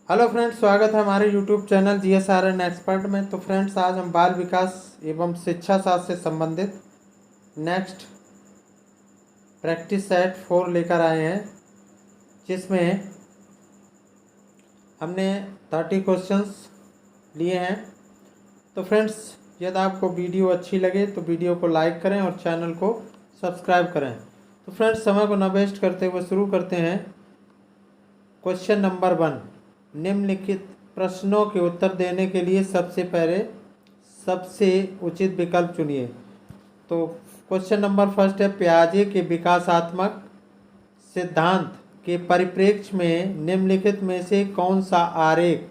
Hello friends, स्वागत है हमारे यूट्यूब चैनल GSRN एक्सपर्ट में। तो फ्रेंड्स, आज हम बाल विकास एवं शिक्षा शास्त्र से संबंधित नेक्स्ट प्रैक्टिस सेट 4 लेकर आए हैं, जिसमें हमने 30 क्वेश्चंस लिए हैं। तो फ्रेंड्स, यदि आपको वीडियो अच्छी लगे तो वीडियो को लाइक करें और चैनल को सब्सक्राइब करें। तो फ्रेंड्स, समय को न वेस्ट करते हुए शुरू करते हैं। क्वेश्चन नंबर 1, निम्नलिखित प्रश्नों के उत्तर देने के लिए सबसे पहले सबसे उचित विकल्प चुनिए। तो क्वेश्चन नंबर फर्स्ट है, पियाजे के विकासात्मक सिद्धांत के परिप्रेक्ष्य में निम्नलिखित में से कौन सा आरेख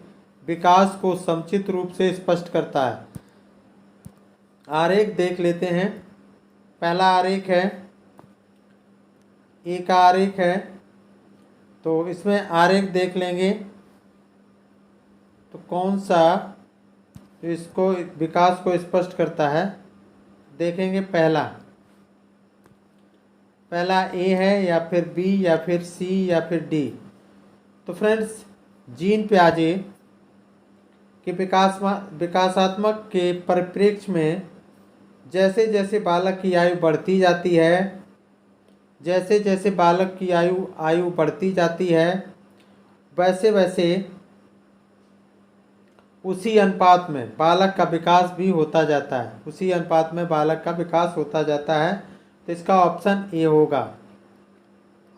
विकास को समुचित रूप से स्पष्ट करता है। आरेख देख लेते हैं। पहला आरेख है, एक आरेख है, तो इसमें आरेख देख लेंगे तो कौन सा इसको विकास को स्पष्ट करता है। देखेंगे पहला ए है या फिर बी या फिर सी या फिर डी। तो फ्रेंड्स, जीन पियाजे के विकासात्मक के परिप्रेक्ष्य में जैसे जैसे बालक की आयु बढ़ती जाती है, जैसे जैसे बालक की आयु बढ़ती जाती है, वैसे वैसे उसी अनुपात में बालक का विकास भी होता जाता है। उसी अनुपात में बालक का विकास होता जाता है। तो इसका ऑप्शन ए होगा,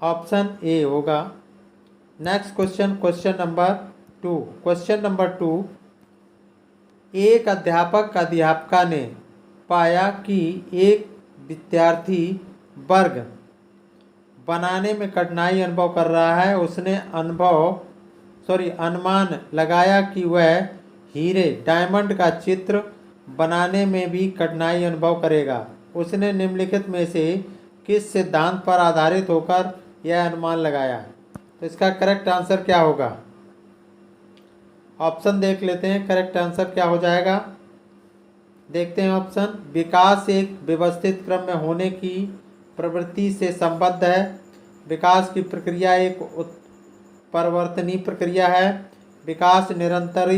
ऑप्शन ए होगा। नेक्स्ट क्वेश्चन, क्वेश्चन नंबर 2, एक अध्यापिका ने पाया कि एक विद्यार्थी वर्ग बनाने में कठिनाई अनुभव कर रहा है। उसने अनुमान लगाया कि वह हीरे डायमंड का चित्र बनाने में भी कठिनाई अनुभव करेगा। उसने निम्नलिखित में से किस सिद्धांत पर आधारित होकर यह अनुमान लगाया। तो इसका करेक्ट आंसर क्या होगा। ऑप्शन देख लेते हैं, करेक्ट आंसर क्या हो जाएगा। देखते हैं ऑप्शन। विकास एक व्यवस्थित क्रम में होने की प्रवृत्ति से संबद्ध है। विकास की प्रक्रिया एक परिवर्तनीय प्रक्रिया है। विकास निरंतर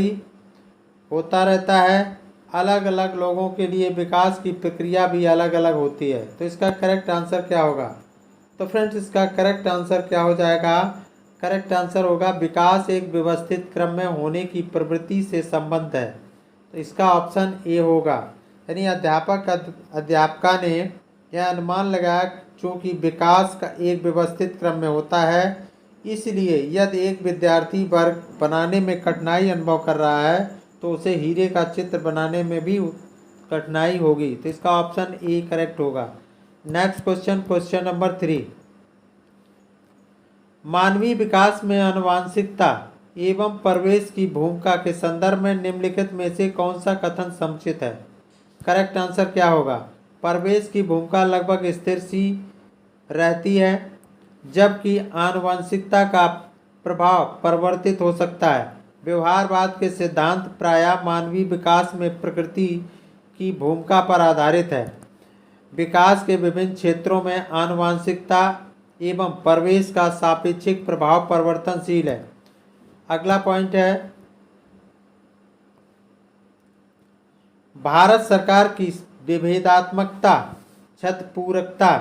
होता रहता है। अलग अलग लोगों के लिए विकास की प्रक्रिया भी अलग अलग होती है। तो इसका करेक्ट आंसर क्या होगा। तो फ्रेंड्स, इसका करेक्ट आंसर क्या हो जाएगा। करेक्ट आंसर होगा, विकास एक व्यवस्थित क्रम में होने की प्रवृत्ति से संबद्ध है। तो इसका ऑप्शन ए होगा। यानी अध्यापका ने यह अनुमान लगाया, चूँकि विकास का एक व्यवस्थित क्रम में होता है, इसलिए यदि एक विद्यार्थी वर्ग बनाने में कठिनाई अनुभव कर रहा है तो उसे हीरे का चित्र बनाने में भी कठिनाई होगी। तो इसका ऑप्शन ए करेक्ट होगा। नेक्स्ट क्वेश्चन, क्वेश्चन नंबर 3, मानवीय विकास में आनुवंशिकता एवं परिवेश की भूमिका के संदर्भ में निम्नलिखित में से कौन सा कथन समुचित है। करेक्ट आंसर क्या होगा। परिवेश की भूमिका लगभग स्थिर सी रहती है, जबकि आनुवंशिकता का प्रभाव परिवर्तित हो सकता है। व्यवहारवाद के सिद्धांत प्रायः मानवीय विकास में प्रकृति की भूमिका पर आधारित है। विकास के विभिन्न क्षेत्रों में आनुवंशिकता एवं परिवेश का सापेक्षिक प्रभाव परिवर्तनशील है। अगला पॉइंट है, भारत सरकार की विभेदात्मकता क्षतिपूरकता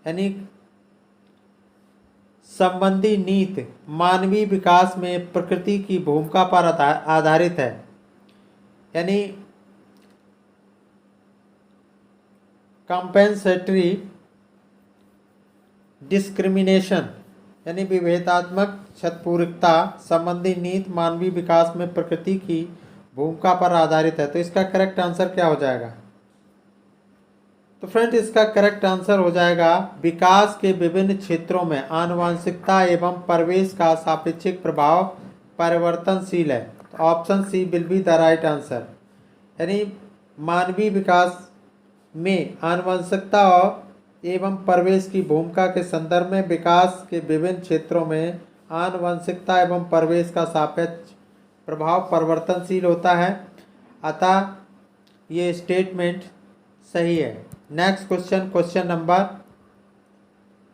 यानी संबंधी नीति मानवीय विकास में प्रकृति की भूमिका पर आधारित है। यानी कंपेंसेटरी डिस्क्रिमिनेशन यानी विभेदात्मक क्षतिपूरकता संबंधी नीति मानवीय विकास में प्रकृति की भूमिका पर आधारित है। तो इसका करेक्ट आंसर क्या हो जाएगा। तो फ्रेंड, इसका करेक्ट आंसर हो जाएगा, विकास के विभिन्न क्षेत्रों में आनुवंशिकता एवं परिवेश का सापेक्षिक प्रभाव परिवर्तनशील है। तो option C will be the right answer. यानी मानवीय विकास में आनुवंशिकता एवं परिवेश की भूमिका के संदर्भ में विकास के विभिन्न क्षेत्रों में आनुवंशिकता एवं परिवेश का सापेक्ष प्रभाव परिवर्तनशील होता है। अतः ये स्टेटमेंट सही है। Next question, question number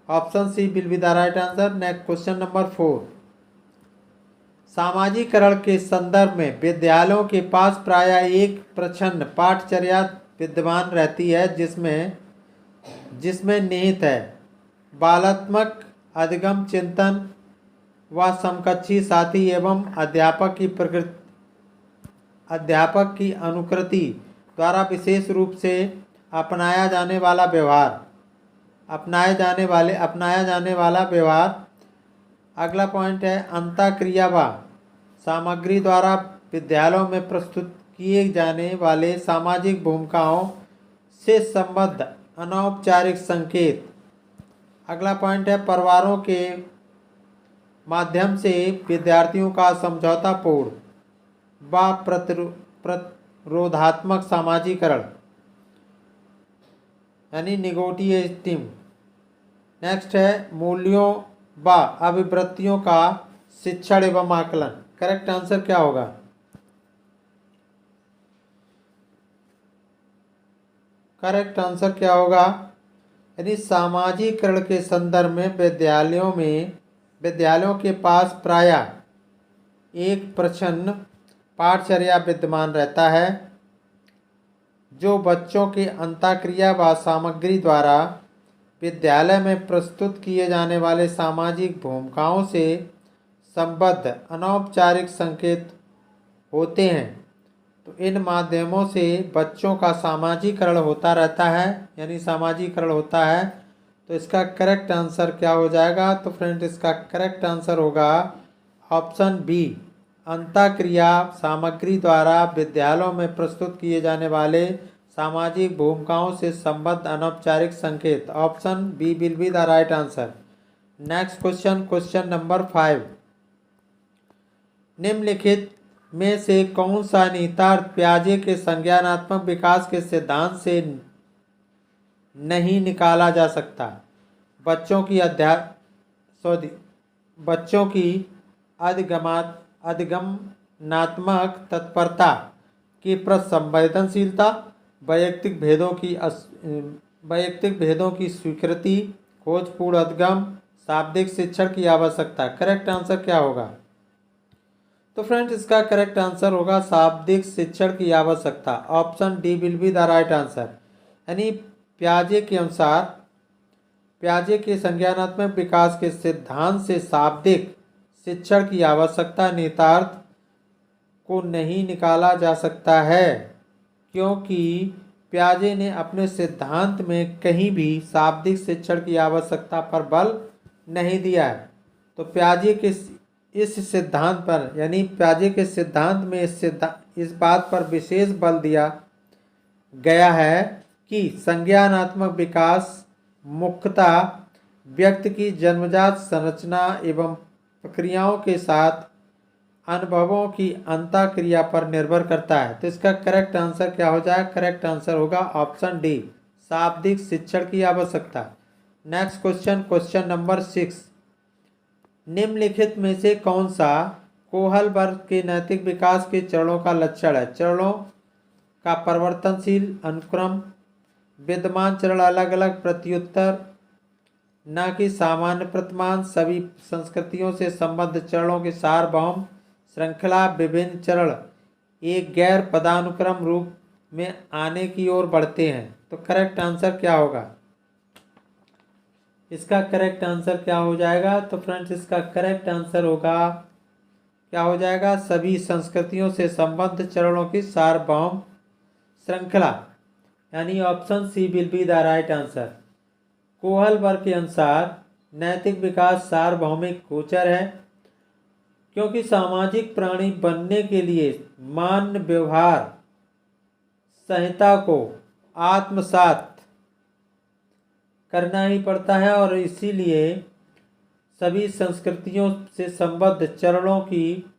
option C will be the right answer. Next question number 4, सामाजिकरण के संदर्भ में विद्यालयों के पास प्रायः एक प्रच्छन्न पाठचर्या विद्यमान रहती है जिसमें निहित है बालात्मक अधिगम चिंतन व समकक्षी साथी एवं अध्यापक की अनुकृति द्वारा विशेष रूप से अपनाया जाने वाला व्यवहार। अगला पॉइंट है अंतःक्रिया व सामग्री द्वारा विद्यालयों में प्रस्तुत किए जाने वाले सामाजिक भूमिकाओं से संबद्ध अनौपचारिक संकेत। अगला पॉइंट है परिवारों के माध्यम से विद्यार्थियों का समझौतापूर्ण व प्रतिरोधात्मक सामाजिकरण यानी निगोटिएटिव। नेक्स्ट है मूल्यों व अभिवृत्तियों का शिक्षण एवं आकलन। करेक्ट आंसर क्या होगा? करेक्ट आंसर क्या होगा? यानी सामाजिकरण के संदर्भ में विद्यालयों के पास प्रायः एक प्रच्छन्न पाठचर्या विद्यमान रहता है जो बच्चों के अंतःक्रिया व सामग्री द्वारा विद्यालय में प्रस्तुत किए जाने वाले सामाजिक भूमिकाओं से संबद्ध अनौपचारिक संकेत होते हैं। तो इन माध्यमों से बच्चों का सामाजिकरण होता रहता है यानी सामाजिकरण होता है। तो इसका करेक्ट आंसर क्या हो जाएगा? तो फ्रेंड इसका करेक्ट आंसर होगा ऑप्शन बी, अंतःक्रिया सामग्री द्वारा विद्यालयों में प्रस्तुत किए जाने वाले सामाजिक भूमिकाओं से संबद्ध अनौपचारिक संकेत। Option B will be the right answer. Next question number 5। निम्नलिखित में से कौन सा निहितार्थ पियाजे के संज्ञानात्मक विकास के सिद्धांत से नहीं निकाला जा सकता? बच्चों की अधिगमनात्मक तत्परता की प्रति संवेदनशीलता, वैयक्तिक भेदों की स्वीकृति, खोजपूर्ण अधिगम, शाब्दिक शिक्षण की आवश्यकता। करेक्ट आंसर क्या होगा? तो फ्रेंड्स इसका करेक्ट आंसर होगा शाब्दिक शिक्षण की आवश्यकता। Option D will be the right answer. यानी पियाजे के अनुसार पियाजे के संज्ञानात्मक विकास के सिद्धांत से शाब्दिक शिक्षण की आवश्यकता निहितार्थ को नहीं निकाला जा सकता है, क्योंकि पियाजे ने अपने सिद्धांत में कहीं भी शाब्दिक शिक्षण की आवश्यकता पर बल नहीं दिया है। तो पियाजे के इस सिद्धांत पर यानी पियाजे के सिद्धांत में इस बात पर विशेष बल दिया गया है कि संज्ञानात्मक विकास मुख्यतः व्यक्ति की जन्मजात संरचना एवं प्रक्रियाओं के साथ अनुभवों की अंतःक्रिया पर निर्भर करता है। तो इसका करेक्ट आंसर क्या हो जाए? करेक्ट आंसर होगा ऑप्शन डी, शाब्दिक शिक्षण की आवश्यकता। Next question number 6। निम्नलिखित में से कौन सा कोहल वर्ग के नैतिक विकास के चरणों का लक्षण है? चरणों का परिवर्तनशील अनुक्रम, विद्यमान चरण अलग अलग प्रत्युत्तर, न कि सामान्य प्रतिमान, सभी संस्कृतियों से संबद्ध चरणों की सार्वभौम श्रृंखला, विभिन्न चरण एक गैर पदानुक्रम रूप में आने की ओर बढ़ते हैं। तो करेक्ट आंसर क्या होगा? इसका करेक्ट आंसर क्या हो जाएगा? तो फ्रेंड्स इसका करेक्ट आंसर होगा क्या हो जाएगा? सभी संस्कृतियों से संबद्ध चरणों की सार्वभौम श्रृंखला, यानी option C will be the right answer. Kohlberg के अनुसार नैतिक विकास सार्वभौमिक गोचर है, क्योंकि सामाजिक प्राणी बनने के लिए मान्य व्यवहार संहिता को आत्मसात करना ही पड़ता है और इसीलिए सभी संस्कृतियों से संबद्ध चरणों की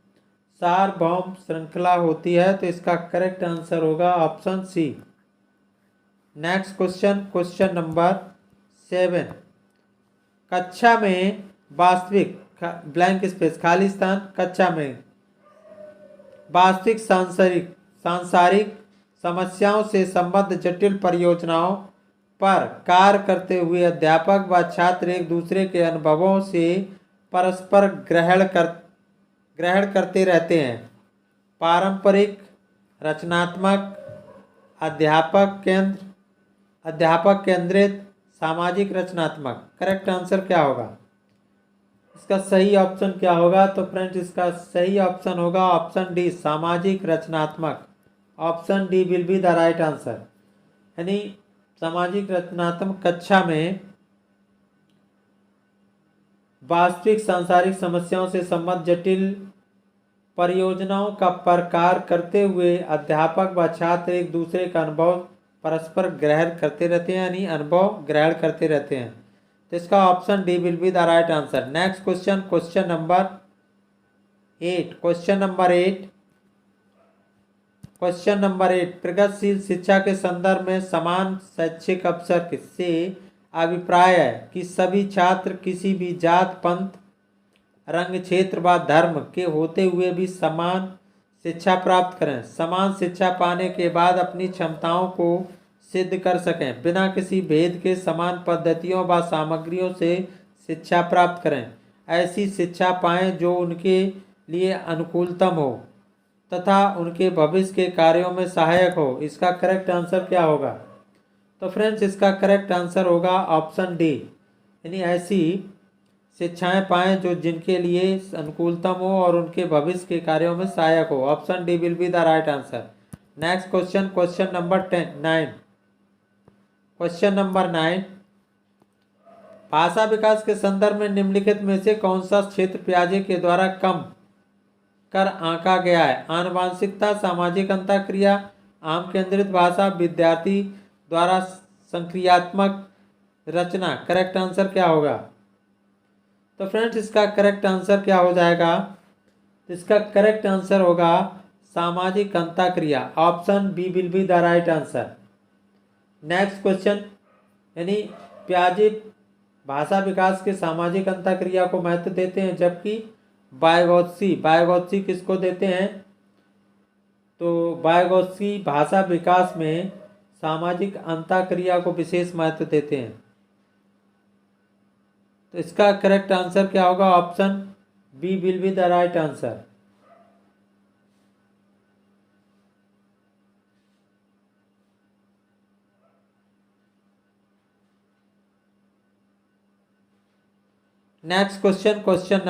सार्वभौम श्रृंखला होती है। तो इसका करेक्ट आंसर होगा option C. Next question number 7। कक्षा में वास्तविक ब्लैंक स्पेस खाली स्थान, कक्षा में वास्तविक सांसारिक समस्याओं से संबद्ध जटिल परियोजनाओं पर कार्य करते हुए अध्यापक व छात्र एक दूसरे के अनुभवों से परस्पर ग्रहण करते रहते हैं। पारंपरिक, रचनात्मक, अध्यापक केंद्रित, सामाजिक, रचनात्मक। करेक्ट आंसर क्या होगा? इसका सही ऑप्शन क्या होगा? तो फ्रेंड्स इसका सही ऑप्शन होगा ऑप्शन डी, सामाजिक रचनात्मक। Option D will be the right answer. यानी सामाजिक रचनात्मक कक्षा में वास्तविक सांसारिक समस्याओं से संबंधित जटिल परियोजनाओं का प्रकार करते हुए अध्यापक व छात्र एक दूसरे का अनुभव परस्पर ग्रहण करते रहते हैं, यानी अनुभव ग्रहण करते रहते हैं। तो इसका option D will be the right answer. Next question, question number 8। Question number 8, प्रगतिशील शिक्षा के संदर्भ में समान शैक्षिक अवसर से अभिप्राय है कि सभी छात्र किसी भी जात, पंथ, रंग, क्षेत्र व धर्म के होते हुए भी समान शिक्षा प्राप्त करें, समान शिक्षा पाने के बाद अपनी क्षमताओं को सिद्ध कर सकें, बिना किसी भेद के समान पद्धतियों व सामग्रियों से शिक्षा प्राप्त करें, ऐसी शिक्षा पाएं जो उनके लिए अनुकूलतम हो तथा उनके भविष्य के कार्यों में सहायक हो। इसका करेक्ट आंसर क्या होगा? तो फ्रेंड्स इसका करेक्ट आंसर होगा ऑप्शन डी, यानी ऐसी शिक्षाएं पाएं जो जिनके लिए अनुकूलतम हो और उनके भविष्य के कार्यों में सहायक हो। Option D will be the right answer. Next question, question number 9। Question number 9, भाषा विकास के संदर्भ में निम्नलिखित में से कौन सा क्षेत्र पियाजे के द्वारा कम कर आंका गया है? आनुवांशिकता, सामाजिक अंतःक्रिया, आम केंद्रित भाषा, विद्यार्थी द्वारा संक्रियात्मक रचना। करेक्ट आंसर क्या होगा? तो फ्रेंड्स इसका करेक्ट आंसर क्या हो जाएगा? इसका करेक्ट आंसर होगा सामाजिक अंतःक्रिया। Option B will be the right answer. Next question, यानी पियाजे भाषा विकास के सामाजिक अंतःक्रिया को महत्व देते हैं, जबकि वाइगोत्स्की किसको देते हैं? तो वाइगोत्स्की भाषा विकास में सामाजिक अंतःक्रिया को विशेष महत्व देते हैं। तो इसका करेक्ट आंसर क्या होगा? Option B will be the right answer. Next question, question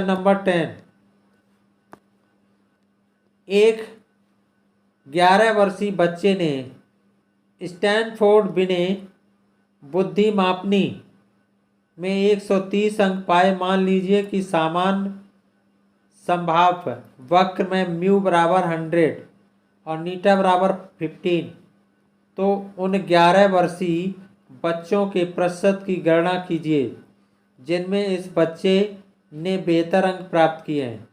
number 10। एक 11 वर्षीय बच्चे ने स्टैनफोर्ड बिने बुद्धि मापनी में 130 अंक पाए। मान लीजिए कि सामान्य संभाव्य वक्र में म्यू बराबर 100 और नीटा बराबर 15, तो उन 11 वर्षीय बच्चों के प्रतिशत की गणना कीजिए जिनमें इस बच्चे ने बेहतर अंक प्राप्त किए हैं।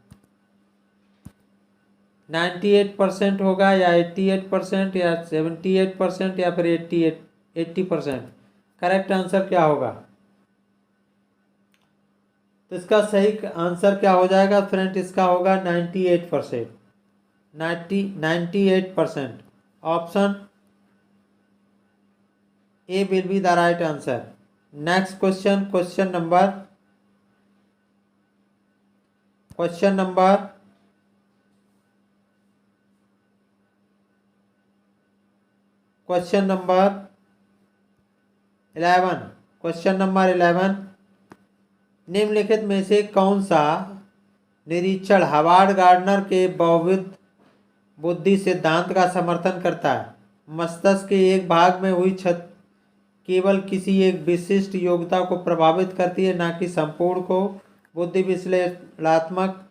98% होगा या 88% या 78% या फिर 80%? करेक्ट आंसर क्या होगा? तो इसका सही आंसर क्या हो जाएगा फ्रेंड? इसका होगा 98%। 98%। Option A will be the right answer. Next question, question number 11। Question number 11, निम्नलिखित में से कौन सा निरीक्षण हार्वर्ड गार्डनर के बहुविध बुद्धि सिद्धांत का समर्थन करता है? मस्तिष्क के एक भाग में हुई क्षति केवल किसी एक विशिष्ट योग्यता को प्रभावित करती है, न कि संपूर्ण को। बुद्धि विश्लेषणात्मक,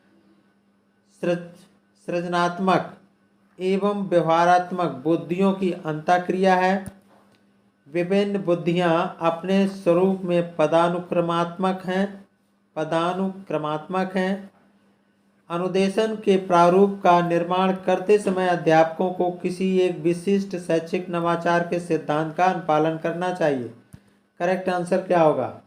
सृजनात्मक एवं व्यवहारात्मक बुद्धियों की अंतःक्रिया है। विभिन्न बुद्धियां अपने स्वरूप में पदानुक्रमात्मक हैं। अनुदेशन के प्रारूप का निर्माण करते समय अध्यापकों को किसी एक विशिष्ट शैक्षिक नवाचार के सिद्धांत का अनुपालन करना चाहिए। करेक्ट आंसर क्या होगा?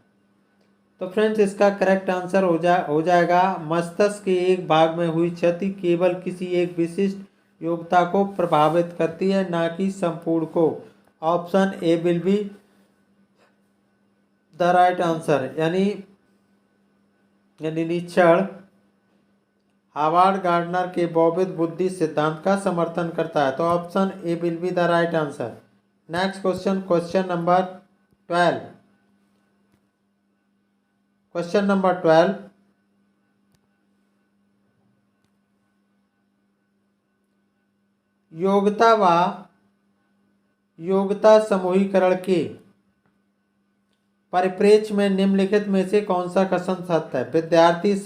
तो फ्रेंड्स इसका करेक्ट आंसर हो जाएगा मस्तिष्क के एक भाग में हुई क्षति केवल किसी एक विशिष्ट योग्यता को प्रभावित करती है, ना कि संपूर्ण को। Option A will be the right answer. यानी निरीक्षण हावर्ड गार्डनर के बहुविध बुद्धि सिद्धांत का समर्थन करता है? तो option A will be the right answer. Next question, question number 12। Question number 12, योग्यता समूहीकरण के परिप्रेक्ष्य में निम्नलिखित में से कौन सा कथन सत्य है? विद्यार्थी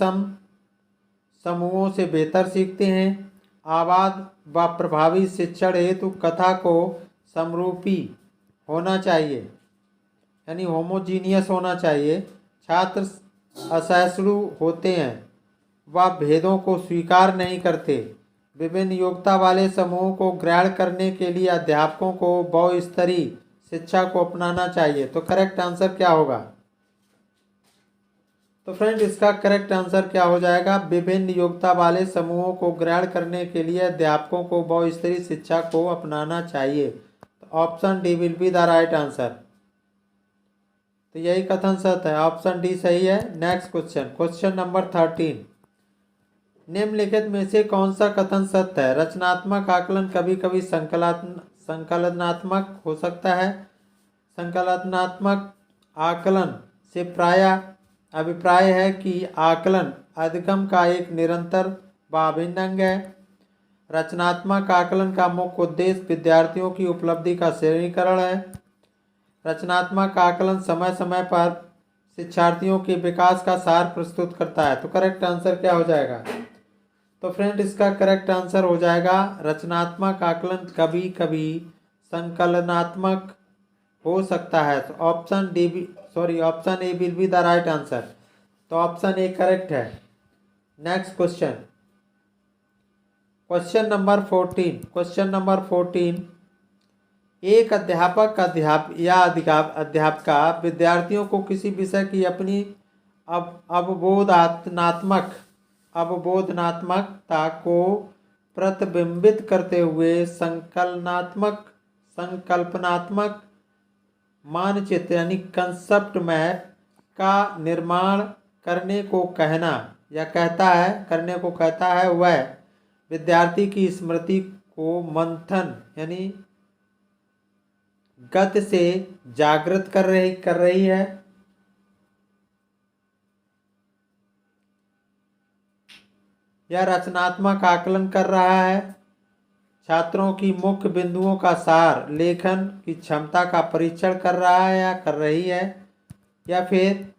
समूहों से बेहतर सीखते हैं। आबाद व प्रभावी शिक्षण हेतु कथा को समरूपी होना चाहिए, यानी होमोजीनियस होना चाहिए। छात्र असहिष्णु होते हैं व भेदों को स्वीकार नहीं करते। विभिन्न योग्यता वाले समूहों को ग्रहण करने के लिए अध्यापकों को बहुस्तरीय शिक्षा को अपनाना चाहिए। तो करेक्ट आंसर क्या होगा? तो फ्रेंड इसका करेक्ट आंसर क्या हो जाएगा? विभिन्न योग्यता वाले समूहों को ग्रहण करने के लिए अध्यापकों को बहुस्तरीय शिक्षा को अपनाना चाहिए। तो option D will be the right answer. तो यही कथन सत्य है, ऑप्शन डी सही है। Next question, question number 13। निम्नलिखित में से कौन सा कथन सत्य है? रचनात्मक आकलन कभी कभी संकलनात्मक हो सकता है। संकलनात्मक आकलन से प्रायः अभिप्राय है कि आकलन अधिगम का एक निरंतर व अभिन्न अंग है। रचनात्मक आकलन का मुख्य उद्देश्य विद्यार्थियों की उपलब्धि का श्रेणीकरण है। रचनात्मक आकलन समय समय पर शिक्षार्थियों के विकास का सार प्रस्तुत करता है। तो करेक्ट आंसर क्या हो जाएगा? तो फ्रेंड इसका करेक्ट आंसर हो जाएगा रचनात्मक आकलन कभी कभी संकलनात्मक हो सकता है। तो option A will be the right answer. तो ऑप्शन ए करेक्ट है। Next question, question number 14। Question number 14, एक अध्यापक अध्यापिका विद्यार्थियों को किसी विषय की अपनी अवबोधनात्मकता को प्रतिबिंबित करते हुए संकल्पनात्मक मानचित्र यानी कंसेप्ट मैप का निर्माण करने को कहता है वह विद्यार्थी की स्मृति को मंथन यानी गति से जागृत कर रही है या रचनात्मक आकलन कर रहा है। छात्रों की मुख्य बिंदुओं का सार लेखन की क्षमता का परीक्षण कर रहा है या कर रही है, या फिर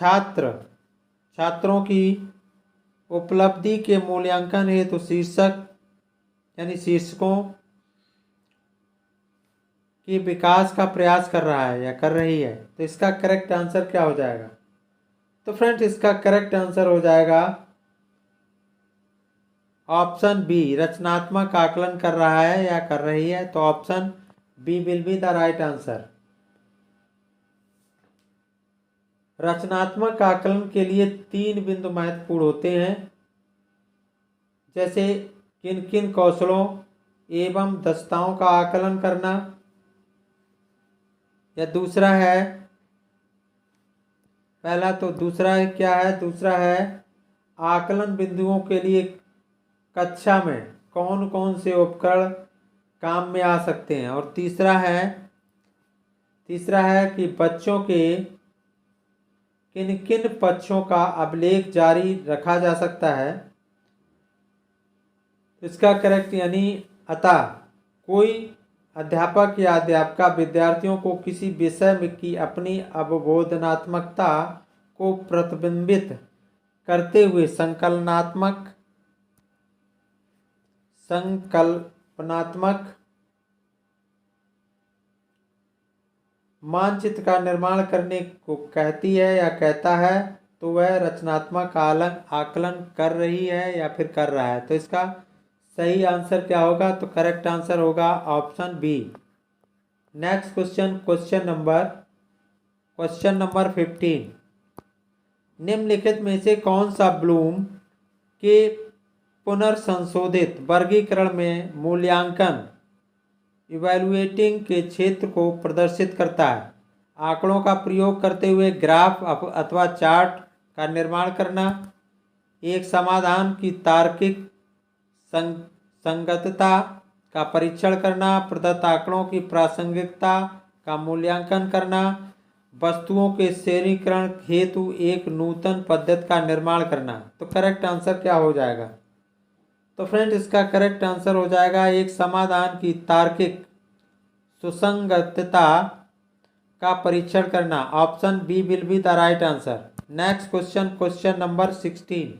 छात्रों की उपलब्धि के मूल्यांकन हेतु शीर्षकों के विकास का प्रयास कर रहा है या कर रही है। तो इसका करेक्ट आंसर क्या हो जाएगा? तो फ्रेंड्स इसका करेक्ट आंसर हो जाएगा ऑप्शन बी, रचनात्मक आकलन कर रहा है या कर रही है। तो option B will be the right answer. रचनात्मक आकलन के लिए 3 बिंदु महत्वपूर्ण होते हैं, जैसे किन किन कौशलों एवं दक्षताओं का आकलन करना, या दूसरा है आकलन बिंदुओं के लिए कक्षा में कौन कौन से उपकरण काम में आ सकते हैं, और तीसरा है कि बच्चों के किन किन पक्षों का अभिलेख जारी रखा जा सकता है। इसका करेक्ट यानी अतः कोई अध्यापक या अध्यापिका विद्यार्थियों को किसी विषय में की अपनी अवबोधनात्मकता को प्रतिबिंबित करते हुए संकल्पनात्मक मानचित्र का निर्माण करने को कहती है या कहता है, तो वह रचनात्मक आकलन कर रही है या फिर कर रहा है। तो इसका सही आंसर क्या होगा? तो करेक्ट आंसर होगा option B. Next question, question number 15। निम्नलिखित में से कौन सा ब्लूम के पुनर्संशोधित वर्गीकरण में मूल्यांकन इवैल्यूएटिंग के क्षेत्र को प्रदर्शित करता है? आंकड़ों का प्रयोग करते हुए ग्राफ अथवा चार्ट का निर्माण करना, एक समाधान की तार्किक संगतता का परीक्षण करना, प्रदत्त आंकड़ों की प्रासंगिकता का मूल्यांकन करना, वस्तुओं के श्रेणीकरण हेतु एक नूतन पद्धति का निर्माण करना। तो करेक्ट आंसर क्या हो जाएगा? तो फ्रेंड इसका करेक्ट आंसर हो जाएगा एक समाधान की तार्किक सुसंगतता का परीक्षण करना। Option B will be the right answer. Next question, question number 16।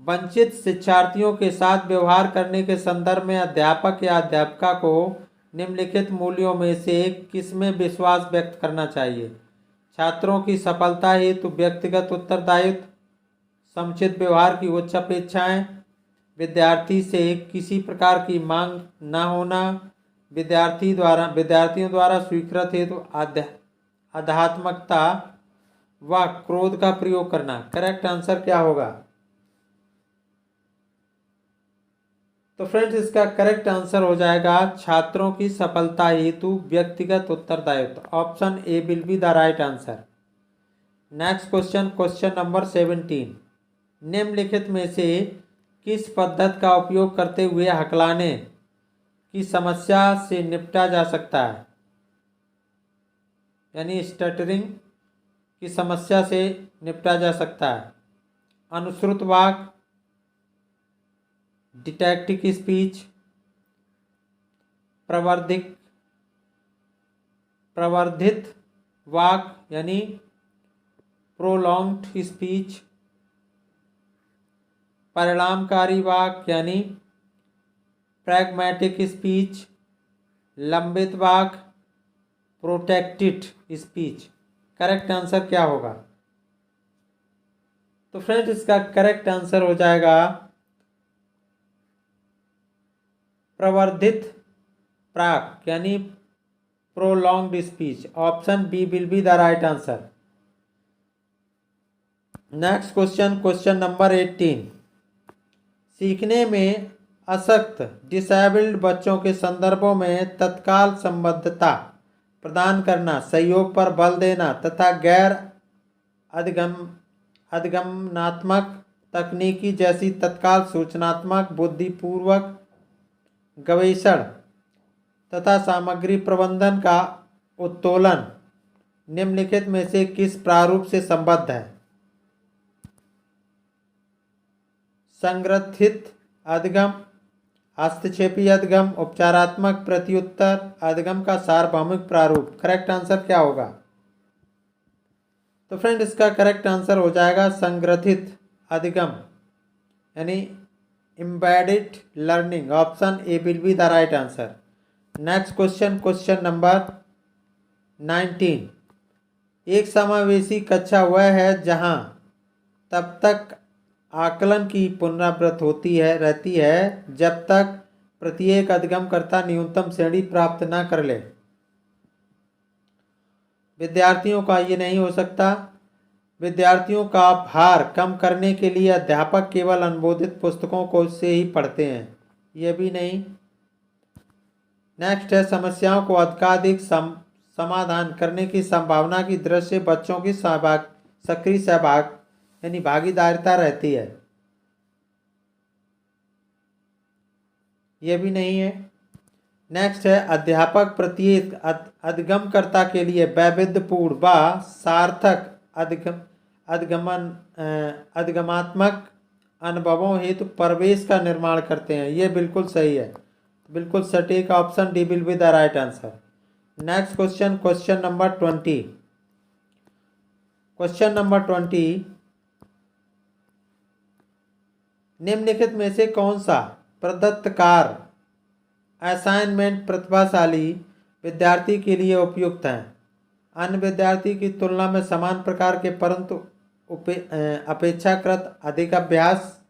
वंचित शिक्षार्थियों के साथ व्यवहार करने के संदर्भ में अध्यापक या अध्यापिका को निम्नलिखित मूल्यों में से किस में विश्वास व्यक्त करना चाहिए? छात्रों की सफलता हेतु व्यक्तिगत उत्तरदायित्व, समुचित व्यवहार की उच्च अपेक्षाएं, विद्यार्थी से किसी प्रकार की मांग न होना, विद्यार्थियों द्वारा स्वीकृत हेतु आध्यात्मिकता व क्रोध का प्रयोग करना। करेक्ट आंसर क्या होगा? तो फ्रेंड्स इसका करेक्ट आंसर हो जाएगा छात्रों की सफलता हेतु व्यक्तिगत उत्तरदायित्व। Option A will be the right answer. Next question, question number 17। निम्नलिखित में से किस पद्धति का उपयोग करते हुए हकलाने की समस्या से निपटा जा सकता है? यानी स्टटरिंग की समस्या से निपटा जा सकता है। अनुश्रुत वाक्य, डिटेक्टिक स्पीच, प्रवर्धित वाक्य यानी प्रोलॉन्ग्ड स्पीच, परिणामकारी वाक्य यानी प्रैग्मेटिक स्पीच, लंबित वाक्य, प्रोटेक्टेड स्पीच। करेक्ट आंसर क्या होगा? तो फ्रेंड्स इसका करेक्ट आंसर हो जाएगा प्रवर्धित प्राक यानी prolonged speech. Option B will be the right answer. Next question, question number 18। सीखने में अशक्त डिसेबल्ड बच्चों के संदर्भों में तत्काल संबद्धता प्रदान करना, सहयोग पर बल देना तथा गैर अधिगमनात्मक तकनीकी जैसी तत्काल सूचनात्मक बुद्धिपूर्वक गवेषण तथा सामग्री प्रबंधन का उत्तोलन निम्नलिखित में से किस प्रारूप से संबद्ध है? संग्रथित अधिगम, हस्तक्षेपी अधिगम, उपचारात्मक प्रत्युत्तर अधिगम का सार्वभौमिक प्रारूप। करेक्ट आंसर क्या होगा? तो फ्रेंड इसका करेक्ट आंसर हो जाएगा संग्रथित अधिगम यानी embedded learning. Option A will be the right answer. Next question, question number 19। एक समावेशी कक्षा वह है जहां तब तक आकलन की पुनरावृत्ति रहती है जब तक प्रत्येक अधिगमकर्ता न्यूनतम श्रेणी प्राप्त न कर ले। विद्यार्थियों का ये नहीं हो सकता। विद्यार्थियों का भार कम करने के लिए अध्यापक केवल अनुमोदित पुस्तकों को से ही पढ़ते हैं, ये भी नहीं। नेक्स्ट है समस्याओं को अधिकाधिक समाधान करने की संभावना की दृष्टि से बच्चों की सक्रिय सहभाग यानी भागीदारिता रहती है, ये भी नहीं है। नेक्स्ट है अध्यापक प्रत्येक अधिगमकर्ता के लिए वैविध्यपूर्ण व सार्थक अधिगमात्मक अनुभवों हेतु प्रवेश का निर्माण करते हैं, ये बिल्कुल सही है, बिल्कुल सटीक। Option D will be the right answer. Next question, question number 20। Question number 20। निम्नलिखित में से कौन सा प्रदत्त कार्य असाइनमेंट प्रतिभाशाली विद्यार्थी के लिए उपयुक्त है? अन्य विद्यार्थी की तुलना में समान प्रकार के परंतु अपेक्षाकृत अधिक अभ्यास,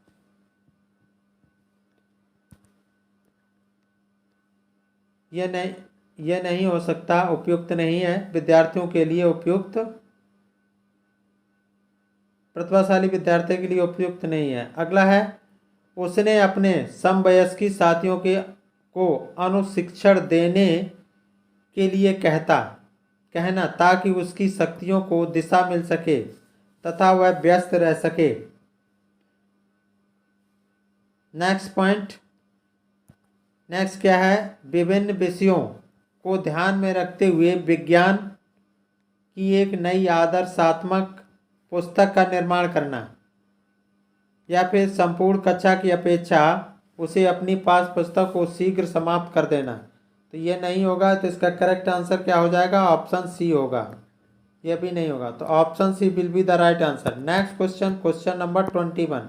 यह नहीं हो सकता, उपयुक्त नहीं है विद्यार्थियों के लिए। उपयुक्त प्रतिभाशाली विद्यार्थी के लिए उपयुक्त नहीं है। अगला है उसने अपने समवयस्की साथियों को अनुशिक्षण देने के लिए कहना ताकि उसकी शक्तियों को दिशा मिल सके तथा वह व्यस्त रह सके। नेक्स्ट पॉइंट, नेक्स्ट क्या है, विभिन्न विषयों को ध्यान में रखते हुए विज्ञान की एक नई आदर्शात्मक पुस्तक का निर्माण करना, या फिर संपूर्ण कक्षा की अपेक्षा उसे अपनी पास पुस्तक को शीघ्र समाप्त कर देना। तो ये नहीं होगा, तो इसका करेक्ट आंसर क्या हो जाएगा, ऑप्शन सी होगा। ये भी नहीं होगा, तो option C will be the right answer. Next question, question number 21।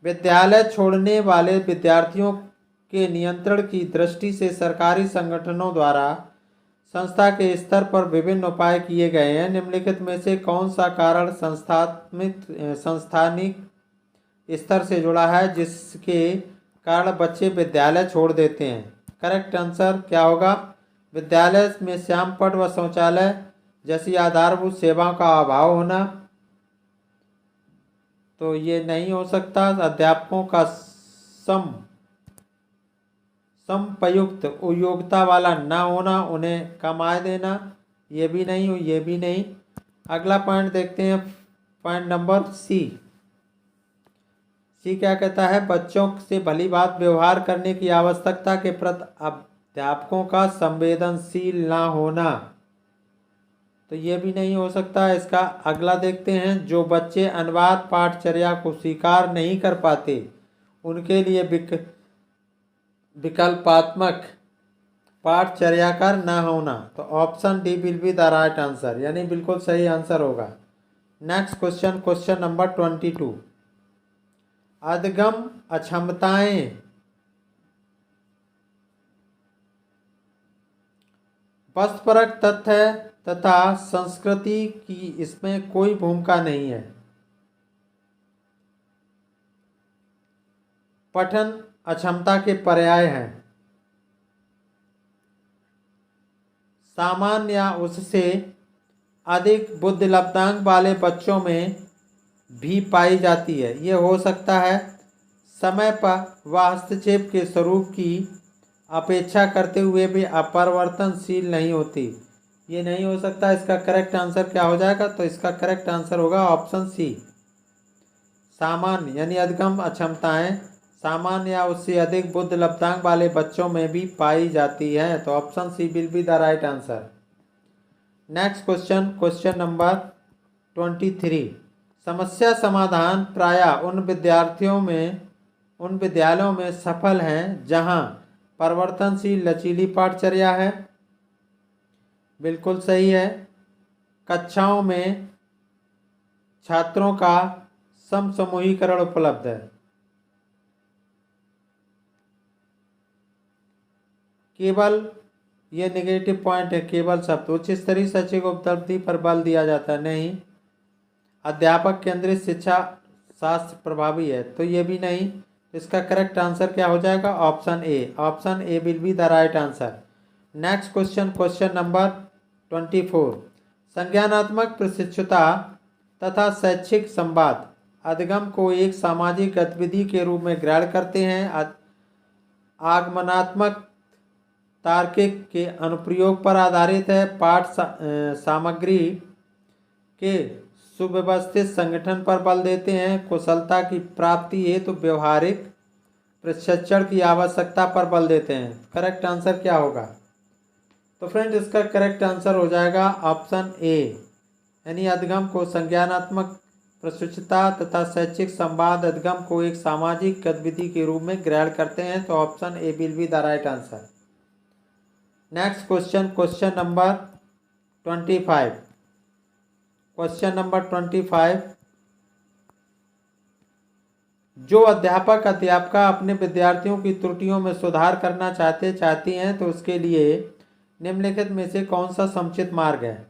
विद्यालय छोड़ने वाले विद्यार्थियों के नियंत्रण की दृष्टि से सरकारी संगठनों द्वारा संस्था के स्तर पर विभिन्न उपाय किए गए हैं। निम्नलिखित में से कौन सा कारण संस्थानिक स्तर से जुड़ा है जिसके कारण बच्चे विद्यालय छोड़ देते हैं? करेक्ट आंसर क्या होगा, विद्यालय में श्यामपट्ट व शौचालय जैसी आधारभूत सेवाओं का अभाव होना। तो ये नहीं हो सकता। अध्यापकों का समपयुक्त योग्यता वाला ना होना, उन्हें कम आय देना, ये भी नहीं हो, ये भी नहीं। अगला पॉइंट देखते हैं, पॉइंट नंबर सी। सी क्या कहता है, बच्चों से भली बात व्यवहार करने की आवश्यकता के प्रति अध्यापकों का संवेदनशील ना होना। तो ये भी नहीं हो सकता। इसका अगला देखते हैं, जो बच्चे अनुवाद पाठचर्या को स्वीकार नहीं कर पाते उनके लिए विकल्पात्मक पाठचर्या का ना होना। तो option D will be the right answer, यानी बिल्कुल सही आंसर होगा। Next question, question number 22। अधगम अक्षमताएं वस्तुपरक तथ्य तथा संस्कृति की इसमें कोई भूमिका नहीं है। पठन अक्षमता के पर्याय हैं सामान्य या उससे अधिक बुद्धि लब्धांक वाले बच्चों में भी पाई जाती है। ये हो सकता है समय पर व हस्तक्षेप के स्वरूप की अपेक्षा करते हुए भी अपरिवर्तनशील नहीं होती। ये नहीं हो सकता। इसका करेक्ट आंसर क्या हो जाएगा, तो इसका करेक्ट आंसर होगा ऑप्शन सी, सामान्य, यानी अधगम अक्षमताएं सामान्य या उससे अधिक बुद्धि लब्धांक वाले बच्चों में भी पाई जाती है। तो option C will be the right answer. Next question, question number 23। समस्या समाधान प्रायः उन विद्यालयों में सफल हैं जहां परिवर्तनशील लचीली पाठचर्या है। बिल्कुल सही है। कक्षाओं में छात्रों का समूहीकरण उपलब्ध है। केवल, ये नेगेटिव पॉइंट है, केवल शब्द उच्च स्तरीय शैक्षिक उपलब्धि पर बल दिया जाता है, नहीं। अध्यापक केंद्रित शिक्षा शास्त्र प्रभावी है, तो ये भी नहीं। इसका करेक्ट आंसर क्या हो जाएगा, option A, option A will be the right answer. Next question, question number 24। संज्ञानात्मक प्रशिक्षुता तथा शैक्षिक संवाद अधिगम को एक सामाजिक गतिविधि के रूप में ग्रहण करते हैं। आगमनात्मक तार्किक के अनुप्रयोग पर आधारित है। पाठ सामग्री के सुव्यवस्थित संगठन पर बल देते हैं। कुशलता की प्राप्ति हेतु व्यवहारिक प्रशिक्षण की आवश्यकता पर बल देते हैं। करेक्ट आंसर क्या होगा, तो फ्रेंड इसका करेक्ट आंसर हो जाएगा ऑप्शन ए, यानी अधिगम को संज्ञानात्मक प्रशिक्षुता तथा शैक्षिक संवाद अधिगम को एक सामाजिक गतिविधि के रूप में ग्रहण करते हैं। तो option A will be the right answer. Next question, question number 25। Question number 25। जो अध्यापक अध्यापिका अपने विद्यार्थियों की त्रुटियों में सुधार करना चाहती हैं, तो उसके लिए निम्नलिखित में से कौन सा समुचित मार्ग है?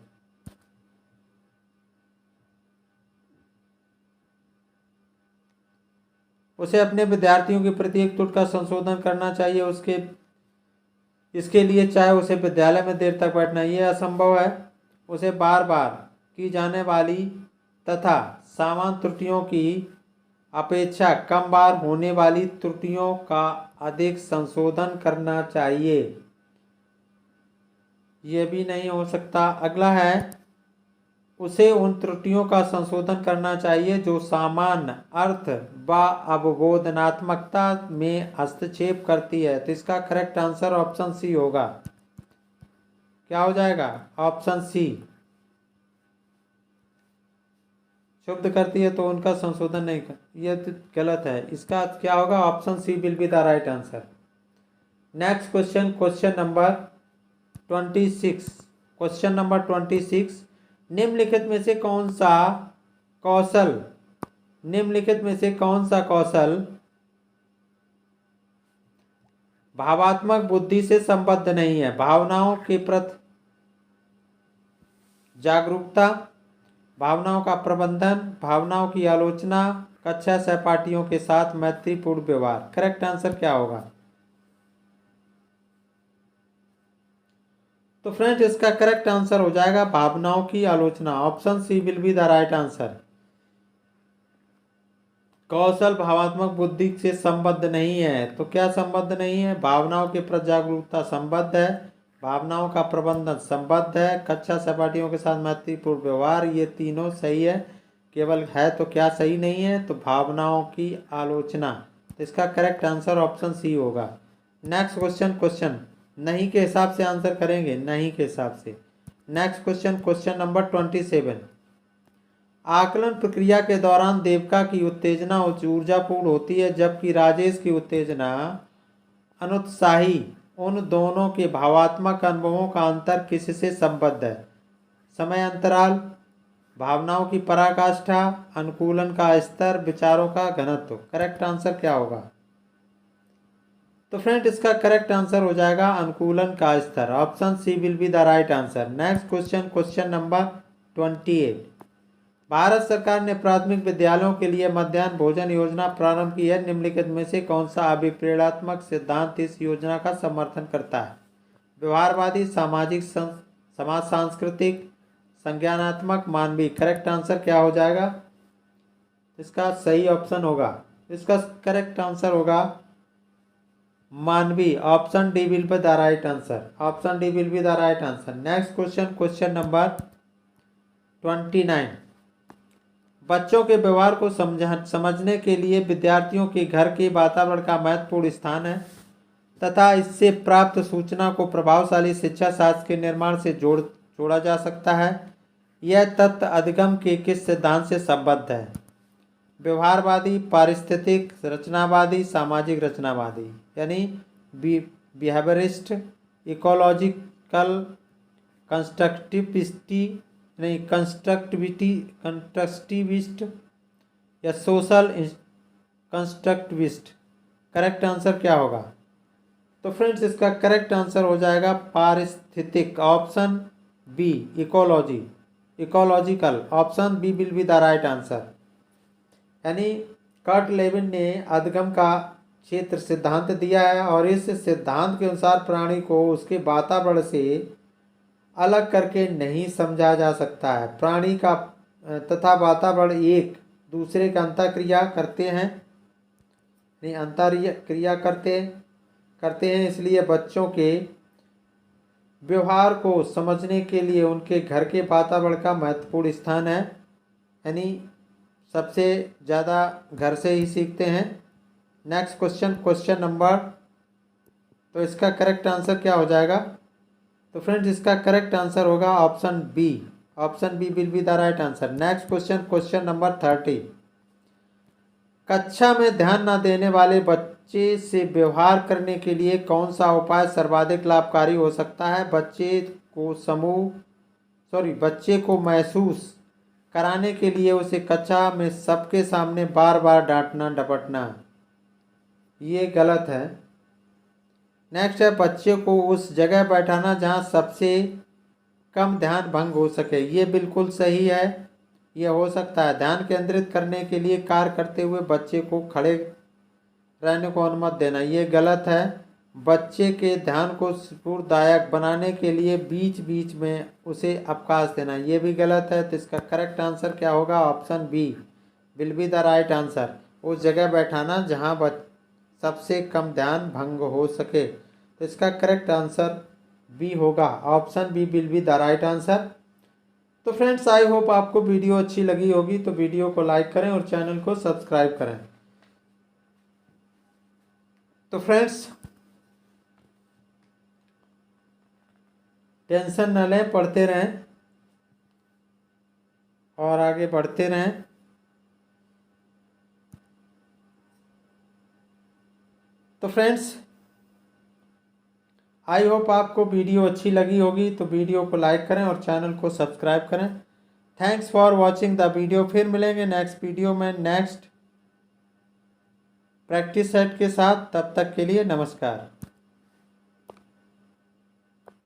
उसे अपने विद्यार्थियों की प्रत्येक त्रुटि का संशोधन करना चाहिए। इसके लिए चाहे उसे विद्यालय में देर तक बैठना ये असंभव है। उसे बार बार की जाने वाली तथा सामान्य त्रुटियों की अपेक्षा कम बार होने वाली त्रुटियों का अधिक संशोधन करना चाहिए। ये भी नहीं हो सकता। अगला है उसे उन त्रुटियों का संशोधन करना चाहिए जो सामान्य अर्थ व अवबोधनात्मकता में हस्तक्षेप करती है। तो इसका करेक्ट आंसर ऑप्शन सी होगा। क्या हो जाएगा? Option C. शुद्ध करती है तो उनका संशोधन नहीं कर, ये तो गलत है। इसका क्या होगा? Option C will be the right answer. Next question, question number 26। Question number 26, निम्नलिखित में से कौन सा कौशल भावात्मक बुद्धि से संबद्ध नहीं है? भावनाओं के प्रति जागरूकता, भावनाओं का प्रबंधन, भावनाओं की आलोचना, कक्षा सहपाठियों के साथ मैत्रीपूर्ण व्यवहार। करेक्ट आंसर क्या होगा? तो फ्रेंड्स इसका करेक्ट आंसर हो जाएगा भावनाओं की आलोचना। Option C will be the right answer. कौशल भावात्मक बुद्धि से संबद्ध नहीं है। तो क्या संबद्ध नहीं है? भावनाओं के प्रति जागरूकता संबद्ध है, भावनाओं का प्रबंधन संबद्ध है, कक्षा सहपाठियों के साथ मैत्रीपूर्ण व्यवहार, ये तीनों सही है। केवल है तो क्या सही नहीं है? तो भावनाओं की आलोचना। तो इसका करेक्ट आंसर ऑप्शन सी होगा। नेक्स्ट क्वेश्चन, क्वेश्चन नहीं के हिसाब से आंसर करेंगे, नहीं के हिसाब से। Next question, question number 27। आकलन प्रक्रिया के दौरान देविका की उत्तेजना ऊर्जापूर्ण होती है जबकि राजेश की उत्तेजना अनुत्साही। उन दोनों के भावात्मक अनुभवों का अंतर किससे संबद्ध है? समय अंतराल, भावनाओं की पराकाष्ठा, अनुकूलन का स्तर, विचारों का घनत्व। करेक्ट आंसर क्या होगा? तो फ्रेंड इसका करेक्ट आंसर हो जाएगा अनुकूलन का स्तर। Option C will be the right answer. Next question, question number 28। Bharat सरकार ने प्राथमिक विद्यालयों के लिए मध्याह्न भोजन योजना प्रारंभ की है। निम्नलिखित में से कौन सा अभिप्रेरणात्मक सिद्धांत इस योजना का समर्थन करता है? व्यवहारवादी, सामाजिक, समाज सांस्कृतिक, संज्ञानात्मक, मानवीय। करेक्ट आंसर क्या हो जाएगा? इसका सही ऑप्शन होगा, इसका करेक्ट आंसर होगा मानवीय। Option D will be the right answer. Option D will be the right answer. Next question, question number 29। बच्चों के व्यवहार को समझने के लिए विद्यार्थियों के घर के वातावरण का महत्वपूर्ण स्थान है तथा इससे प्राप्त सूचना को प्रभावशाली शिक्षा शास्त्र के निर्माण से जोड़ा जा सकता है। यह तथ्य अधिगम के किस सिद्धांत से संबद्ध है? व्यवहारवादी, पारिस्थितिक रचनावादी, सामाजिक रचनावादी। यानी बिहेवियरिस्ट, इकोलॉजिकल, कंस्ट्रक्टिविस्ट या सोशल कंस्ट्रक्टिविस्ट। करेक्ट आंसर क्या होगा? तो फ्रेंड्स इसका करेक्ट आंसर हो जाएगा पारिस्थितिक। Option B, ecological. Option B will be the right answer. यानी कर्ट लेविन ने अधिगम का क्षेत्र सिद्धांत दिया है और इस सिद्धांत के अनुसार प्राणी को उसके वातावरण से अलग करके नहीं समझा जा सकता है। प्राणी का तथा वातावरण एक दूसरे का अंतःक्रिया करते हैं, नहीं अंतःक्रिया करते हैं। इसलिए बच्चों के व्यवहार को समझने के लिए उनके घर के वातावरण का महत्वपूर्ण स्थान है। यानी सबसे ज़्यादा घर से ही सीखते हैं। नेक्स्ट क्वेश्चन, क्वेश्चन नंबर, तो इसका करेक्ट आंसर क्या हो जाएगा? तो फ्रेंड्स इसका करेक्ट आंसर होगा option B. Option B will be the right answer. Next question, question number 30। कक्षा में ध्यान न देने वाले बच्चे से व्यवहार करने के लिए कौन सा उपाय सर्वाधिक लाभकारी हो सकता है? बच्चे को महसूस कराने के लिए उसे कक्षा में सबके सामने बार बार डांटना डपटना। ये गलत है। नेक्स्ट है बच्चे को उस जगह बैठाना जहां सबसे कम ध्यान भंग हो सके। ये बिल्कुल सही है, ये हो सकता है। ध्यान केंद्रित करने के लिए कार्य करते हुए बच्चे को खड़े रहने को अनुमति देना, ये गलत है। बच्चे के ध्यान को स्फूर्तिदायक बनाने के लिए बीच बीच में उसे अवकाश देना, ये भी गलत है। तो इसका करेक्ट आंसर क्या होगा? Option B will be the right answer. उस जगह बैठाना जहां सबसे कम ध्यान भंग हो सके। तो इसका करेक्ट आंसर बी होगा। Option B will be the right answer. तो फ्रेंड्स आई होप आपको वीडियो अच्छी लगी होगी, तो वीडियो को लाइक करें और चैनल को सब्सक्राइब करें। तो फ्रेंड्स टेंशन न लें, पढ़ते रहें और आगे बढ़ते रहें। तो फ्रेंड्स आई होप आपको वीडियो अच्छी लगी होगी, तो वीडियो को लाइक करें और चैनल को सब्सक्राइब करें। Thanks for watching the video. फिर मिलेंगे नेक्स्ट वीडियो में नेक्स्ट प्रैक्टिस सेट के साथ। तब तक के लिए नमस्कार।